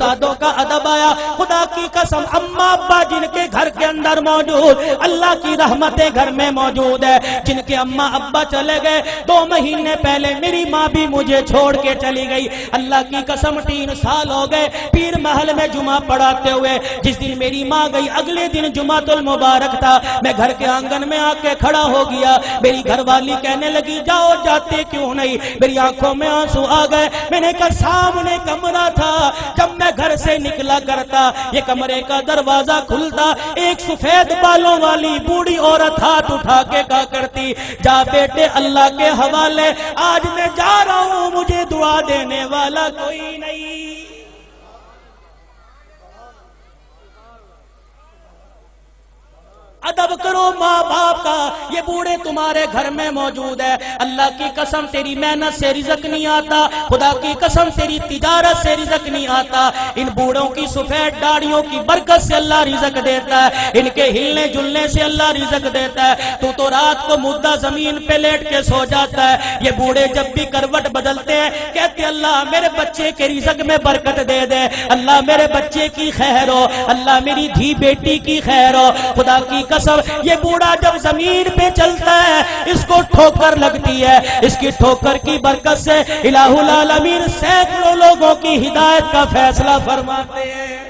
استادوں کا ادب آیا. خدا کی قسم اماں ابا جن کے گھر کے اندر موجود, اللہ کی رحمتیں گھر میں موجود ہے. جن کے اماں ابا چلے گئے 2 مہینے پہلے میری ماں بھی مجھے چھوڑ کے چلی گئی. اللہ کی قسم 3 سال ہو گئے پیر محل میں جمعہ پڑھاتے ہوئے. جس دن میری ماں گئی اگلے دن جمعۃ المبارک تھا. میں گھر کے آنگن میں آ کے کھڑا ہو گیا. میری گھر والی کہنے لگی جاؤ جاتے کیوں نہیں. میری آنکھوں میں آنسو آ گئے. میں نے کہا سامنے کمرہ تھا, جب میں گھر سے نکلا کرتا یہ کمرے کا دروازہ کھلتا, ایک سفید بالوں والی بوڑھی عورت ہاتھ اٹھا کے کہا کرتی جا بیٹے اللہ کے حوالے, آج میں جا رہا ہوں مجھے دعا دینے والا کوئی نہیں. ادب کرو ماں باپ کا. یہ بوڑھے تمہارے گھر میں موجود ہے. اللہ کی قسم تیری محنت سے رزق نہیں آتا, خدا کی قسم تیری تجارت سے رزق نہیں آتا. ان بوڑھوں کی سفید داڑھیوں کی برکت سے اللہ رزق دیتا ہے. ان کے ہلنے جلنے سے اللہ رزق دیتا ہے. تو رات کو مردہ زمین پہ لیٹ کے سو جاتا ہے. یہ بوڑھے جب بھی کروٹ بدلتے ہیں کہتے اللہ میرے بچے کے رزق میں برکت دے دے, اللہ میرے بچے کی خیر ہو, اللہ میری دھی بیٹی کی خیر ہو. خدا کی قسم یہ بوڑھا جب زمین پہ چلتا ہے اس کو ٹھوکر لگتی ہے. اس کی ٹھوکر کی برکت سے الہ العالمین سینکڑوں لوگوں کی ہدایت کا فیصلہ فرماتے ہیں.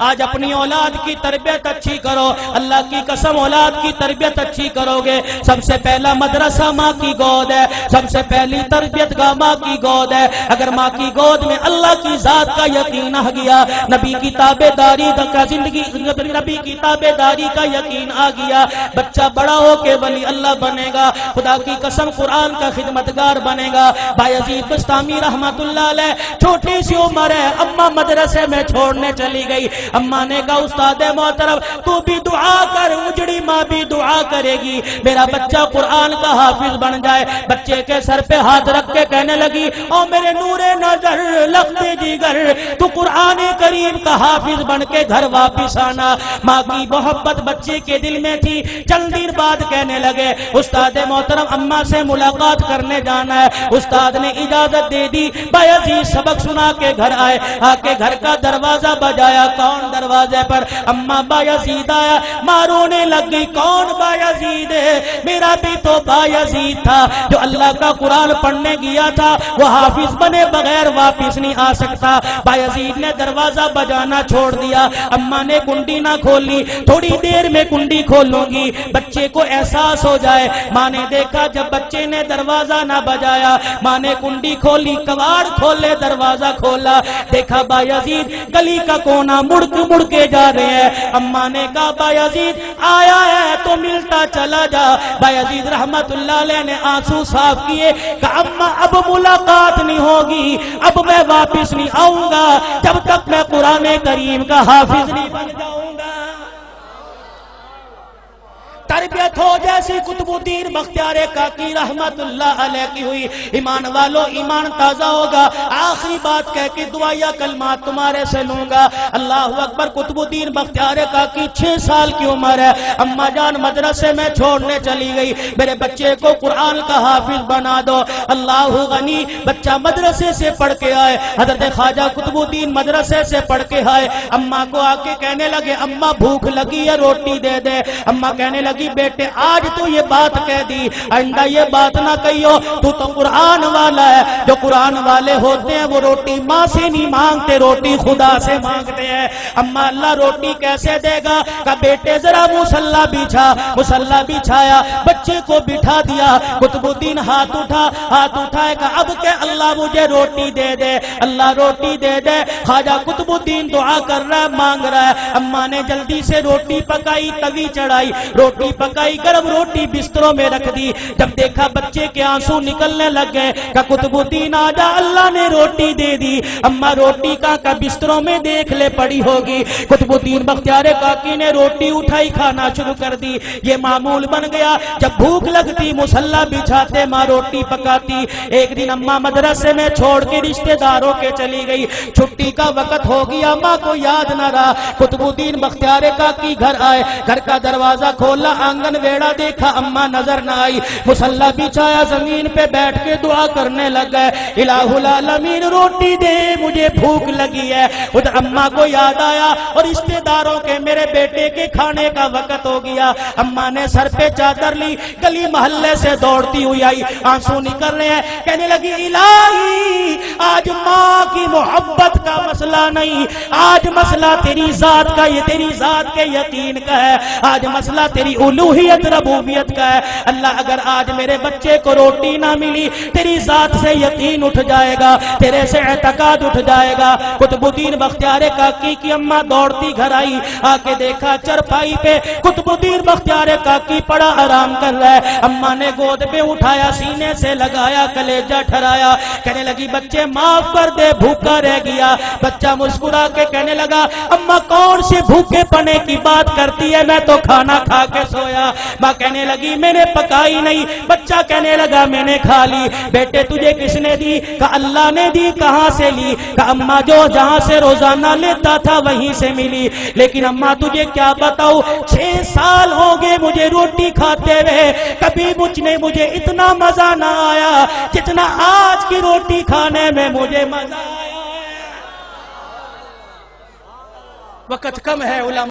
آج اپنی اولاد کی تربیت اچھی کرو. اللہ کی قسم اولاد کی تربیت اچھی کرو گے. سب سے پہلا مدرسہ ماں کی گود ہے. سب سے پہلی تربیت گاہ ماں کی گود ہے. اگر ماں کی گود میں اللہ کی ذات کا یقین آ گیا, نبی کی تابع داری کا زندگی, نبی کی تابع داری کا یقین آ گیا, بچہ بڑا ہو کے ولی اللہ بنے گا. خدا کی قسم قرآن کا خدمتگار بنے گا. بایزید بستامی رحمت اللہ علیہ چھوٹی سی عمر ہے, اماں مدرسے میں چھوڑنے چلی گئی. اماں نے کہا استاد محترم تو بھی دعا کر, اجڑی ماں بھی دعا کرے گی میرا بچہ قرآن کا حافظ بن جائے. بچے کے سر پہ ہاتھ رکھ کے کہنے لگی او میرے نور نظر لخت جگر تو قرآن کریم کا حافظ بن کے گھر واپس آنا. ماں کی محبت بچے کے دل میں تھی. چند دن بعد کہنے لگے استاد محترم اماں سے ملاقات کرنے جانا ہے. استاد نے اجازت دے دی. بایزید سبق سنا کے گھر آئے. آ کے گھر کا دروازہ بجایا. کون دروازے پر؟ اماں بایزید آیا. ماں رونے لگ گئی. کون بایزید ہے؟ میرا بھی تو بایزید تھا جو اللہ کا قرآن پڑھنے گیا تھا, وہ حافظ بنے بغیر واپس نہیں آ سکتا. بایزید نے دروازہ بجانا چھوڑ دیا. اماں نے کنڈی نہ کھولی. تھوڑی دیر میں کنڈی کھولوں گی بچے کو احساس ہو جائے. ماں نے دیکھا جب بچے نے دروازہ نہ بجایا, ماں نے کنڈی کھولی, کواڑ کھولے, دروازہ کھولا, دیکھا بایزید گلی کا کونا مڑ کے جا رہے ہیں. اماں نے کہا بایزید آیا ہے تو ملتا چلا جا. بایزید رحمت اللہ علیہ نے آنسو صاف کیے. کہا اماں اب ملاقات نہیں ہوگی, اب میں واپس نہیں آؤں گا جب تک میں قرآن کریم کا حافظ نہیں بن جاؤں گا. تربیت ہو جیسی قطب الدین بختیار کاکی رحمت اللہ علیہ کی ہوئی. ایمان والو ایمان تازہ ہوگا. آخری بات کہہ کے دعائیہ کلمات تمہارے سے لوں گا. اللہ اکبر. قطب الدین بختیار کاکی 6 سال کی عمر ہے. اماں جان مدرسے میں چھوڑنے چلی گئی. میرے بچے کو قرآن کا حافظ بنا دو. اللہ غنی. بچہ مدرسے سے پڑھ کے آئے. حضرت خواجہ قطب الدین مدرسے سے پڑھ کے آئے. اماں کو آ کے کہنے لگے اماں بھوک لگی ہے روٹی دے دے. اماں کہنے لگی بیٹے آج تو یہ بات کہہ دی, آئندہ یہ بات نہ کہیو. تو قرآن والا ہے. جو قرآن والے ہوتے ہیں وہ روٹی ماں سے نہیں مانگتے, روٹی خدا سے مانگتے ہیں. اماں اللہ روٹی کیسے دے گا؟ کہ بیٹے ذرا مصلی بچھا. مصلی بچھایا, بچے کو بٹھا دیا. قطب الدین ہاتھ اٹھائے کہ اب کہ اللہ مجھے روٹی دے دے, اللہ روٹی دے دے. خواجہ قطب الدین دعا کر رہا ہے, مانگ رہا ہے. اماں نے جلدی سے روٹی پکائی, توی چڑھائی, روٹی پکائی, گرم روٹی بستروں میں رکھ دی. جب دیکھا بچے کے آنسو نکلنے لگ گئے کہ قطب الدین آجا اللہ نے روٹی دے دی. اماں روٹی کا بستروں میں دیکھ لے پڑی ہوگی. قطب الدین بختیار کاکی نے روٹی اٹھائی, کھانا شروع کر دی. یہ معمول بن گیا. جب بھوک لگتی مصلی بچھاتے, ماں روٹی پکاتی. ایک دن اماں مدرسے میں چھوڑ کے رشتہ داروں کے چلی گئی. چھٹی کا وقت ہو گیا, ماں کو یاد نہ رہا. قطب الدین بختیار کاکی گھر آئے. گھر کا دروازہ کھولا, آنگن ویڑا دیکھا اماں نظر نہ آئی، مصلی بچھایا زمین پہ بیٹھ کے دعا کرنے لگ گئے، الہ العالمین روٹی دے مجھے بھوک لگی ہے۔ ادھر اماں کو یاد آیا اور رشتے داروں کے میرے بیٹے کے کھانے کا وقت ہو گیا۔ اماں نے سر پہ چادر لی، گلی محلے سے دوڑتی ہوئی آئی، آنسو نکل رہے ہیں، کہنے لگی الہی آج ماں کی محبت کا مسئلہ نہیں، آج مسئلہ تیری ذات کا، یہ تیری ذات کے یقین کا ہے، آج مسئلہ تیری الوہیت ربوبیت کا ہے۔ اللہ اگر آج میرے بچے کو روٹی نہ ملی، تیری ذات سے یقین اٹھ جائے گا، تیرے سے اعتقاد اٹھ جائے گا۔ قطب الدین بختیار کاکی کی اماں دوڑتی گھر آئی، آ کے دیکھا چرپائی پہ قطب الدین بختیار کاکی پڑا آرام کر رہا ہے۔ اماں نے گود پہ اٹھایا، سینے سے لگایا، کلیجہ ٹھرایا، کہنے لگی بچے معاف کر دے، بھوکا رہ گیا۔ بچہ مسکرا کے کہنے لگا اماں کون سے بھوکے پنے کی بات کرتی ہے، میں تو کھانا کھا کے سویا۔ ماں کہنے لگی میں نے پکائی نہیں، بچہ کہنے لگا میں نے کھا لی۔ بیٹے تجھے کس نے دی؟ کہا اللہ نے دی۔ کہاں سے لی؟ کہا اماں جو جہاں سے روزانہ لیتا تھا وہیں سے ملی۔ لیکن اماں تجھے کیا بتاؤ، 6 سال ہو گئے مجھے روٹی کھاتے ہوئے، کبھی مجھے اتنا مزہ نہ آیا جتنا آج کی روٹی کھانے میں مجھے مزہ آیا ہے۔ وقت کم ہے علماء